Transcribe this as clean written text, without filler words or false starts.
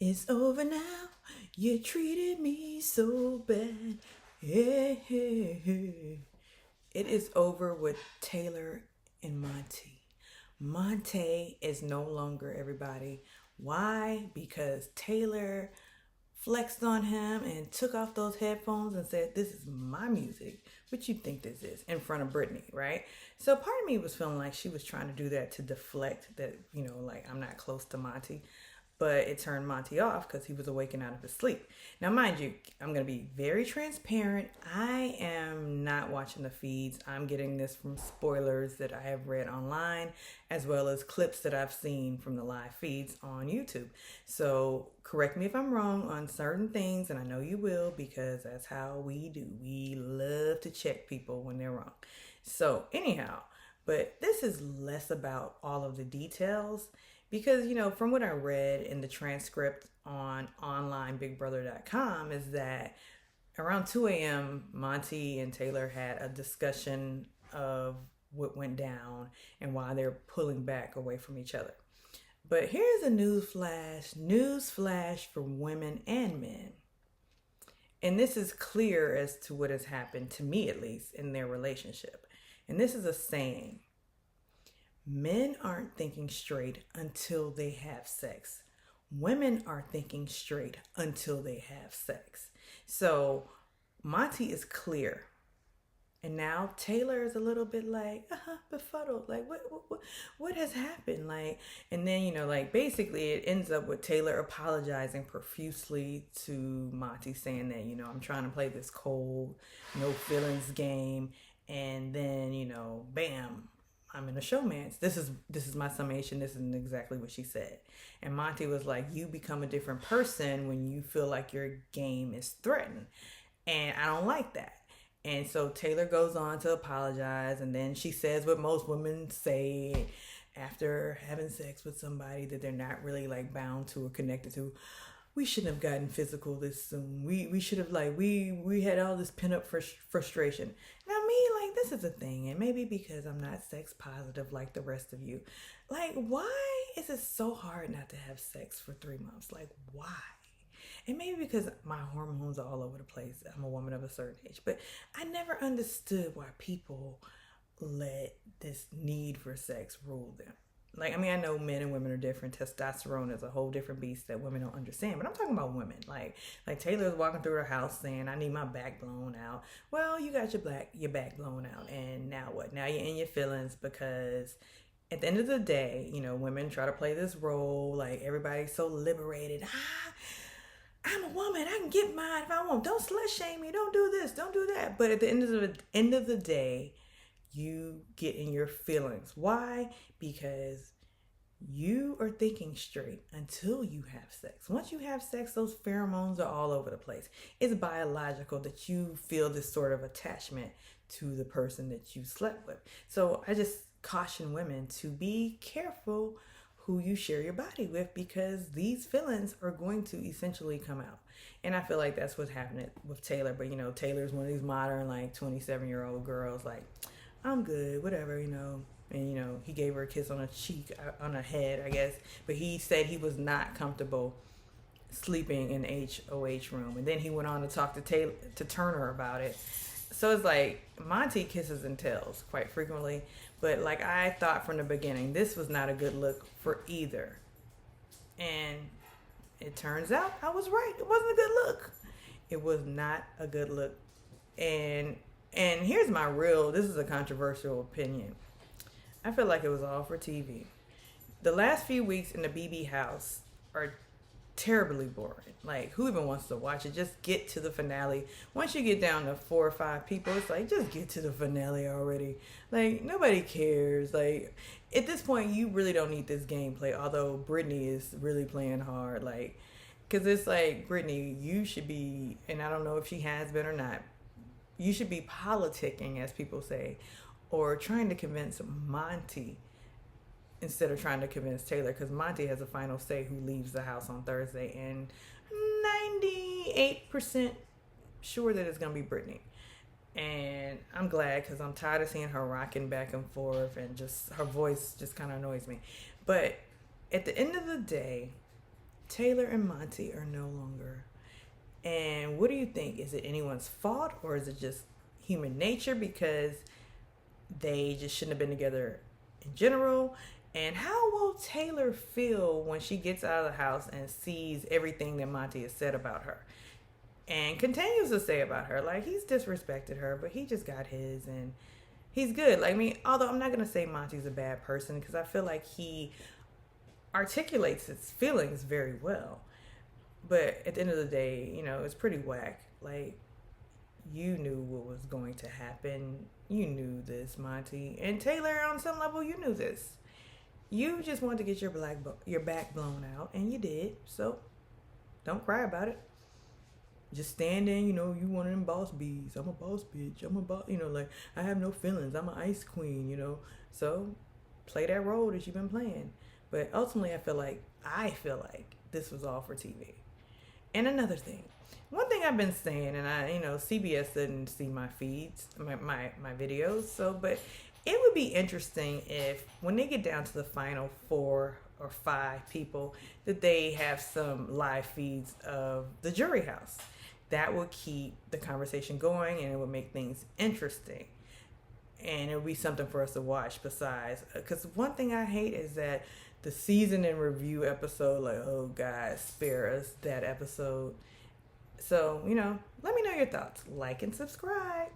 It's over now. You treated me so bad. Yeah. It is over with Taylor and Monte. Monte is no longer everybody. Why? Because Taylor flexed on him and took off those headphones and said, "This is my music. What you think this is?" in front of Brittany, right? So part of me was feeling like she was trying to do that to deflect that, like I'm not close to Monty. But it turned Monty off because he was awakened out of his sleep. Now, mind you, I'm going to be very transparent. I am not watching the feeds. I'm getting this from spoilers that I have read online, as well as clips that I've seen from the live feeds on YouTube. So, correct me if I'm wrong on certain things, and I know you will because that's how we do. We love to check people when they're wrong. So, anyhow, but this is less about all of the details because, from what I read in the transcript on onlineBigBrother.com, is that around 2 a.m., Monty and Taylor had a discussion of what went down and why they're pulling back away from each other. But here's a news flash for women and men. And this is clear as to what has happened, to me at least, in their relationship. And this is a saying: men aren't thinking straight until they have sex. Women are thinking straight until they have sex. So Monty is clear. And now Taylor is a little bit like, befuddled. Like, what has happened? Like, and then, basically it ends up with Taylor apologizing profusely to Monty, saying that, I'm trying to play this cold, no feelings game. And then, bam, I'm in a showmance. This is my summation. This isn't exactly what she said. And Monty was like, you become a different person when you feel like your game is threatened. And I don't like that. And so Taylor goes on to apologize, and then she says what most women say after having sex with somebody that they're not really like bound to or connected to. We shouldn't have gotten physical this soon. We should have we had all this pent up frustration. Now me, like, this is a thing, and maybe because I'm not sex positive like the rest of you, like, why is it so hard not to have sex for 3 months? Like, why? And maybe because my hormones are all over the place. I'm a woman of a certain age. But I never understood why people let this need for sex rule them. Like, I mean, I know men and women are different. Testosterone is a whole different beast that women don't understand. But I'm talking about women. Like Taylor's walking through her house saying, "I need my back blown out." Well, you got your back blown out. And now what? Now you're in your feelings because at the end of the day, women try to play this role. Like, everybody's so liberated. I'm a woman. I can get mine if I want. Don't slut shame me. Don't do this. Don't do that. But at the end of the day, you get in your feelings. Why? Because you are thinking straight until you have sex. Once you have sex, those pheromones are all over the place. It's biological that you feel this sort of attachment to the person that you slept with. So I just caution women to be careful who you share your body with, because these feelings are going to essentially come out. And I feel like that's what's happening with Taylor. But Taylor's one of these modern, like, 27-year-old girls, like, I'm good, whatever, And he gave her a kiss on a cheek, on her head, I guess. But he said he was not comfortable sleeping in the HOH room. And then he went on to talk to Turner about it. So it's like, Monty kisses and tells quite frequently. But like I thought from the beginning, this was not a good look for either. And it turns out I was right. It wasn't a good look. It was not a good look. And here's my this is a controversial opinion. I feel like it was all for TV. The last few weeks in the BB house are terribly boring. Like, who even wants to watch it? Just get to the finale. Once you get down to 4 or 5 people, it's like, just get to the finale already. Like, nobody cares. Like, at this point, you really don't need this gameplay, although Brittany is really playing hard. Like, because it's like, Brittany, you should be, and I don't know if she has been or not, you should be politicking, as people say, or trying to convince Monty instead of trying to convince Taylor, because Monty has a final say who leaves the house on Thursday, and 98% sure that it's going to be Brittany. And I'm glad, because I'm tired of seeing her rocking back and forth, and just her voice just kind of annoys me. But at the end of the day, Taylor and Monte are no longer. And what do you think? Is it anyone's fault or is it just human nature because they just shouldn't have been together in general? And how will Taylor feel when she gets out of the house and sees everything that Monte has said about her? And continues to say about her. Like, he's disrespected her, but he just got his and he's good. Like, I mean, although I'm not going to say Monte's a bad person because I feel like he articulates his feelings very well. But at the end of the day, it's pretty whack. Like, you knew what was going to happen. You knew this, Monte. And Taylor, on some level, you knew this. You just wanted to get your back blown out, and you did. So, don't cry about it. Just stand in, you one of them boss bees. I'm a boss bitch. I'm a boss, like, I have no feelings. I'm an ice queen, So, play that role that you've been playing. But ultimately, I feel like this was all for TV. And another thing, one thing I've been saying, and CBS didn't see my feeds, my videos, but it would be interesting if when they get down to the final 4 or 5 people, that they have some live feeds of the jury house. That would keep the conversation going and it would make things interesting. And it would be something for us to watch besides, because one thing I hate is that the season in review episode, like, oh God, spare us that episode. So, let me know your thoughts. Like and subscribe.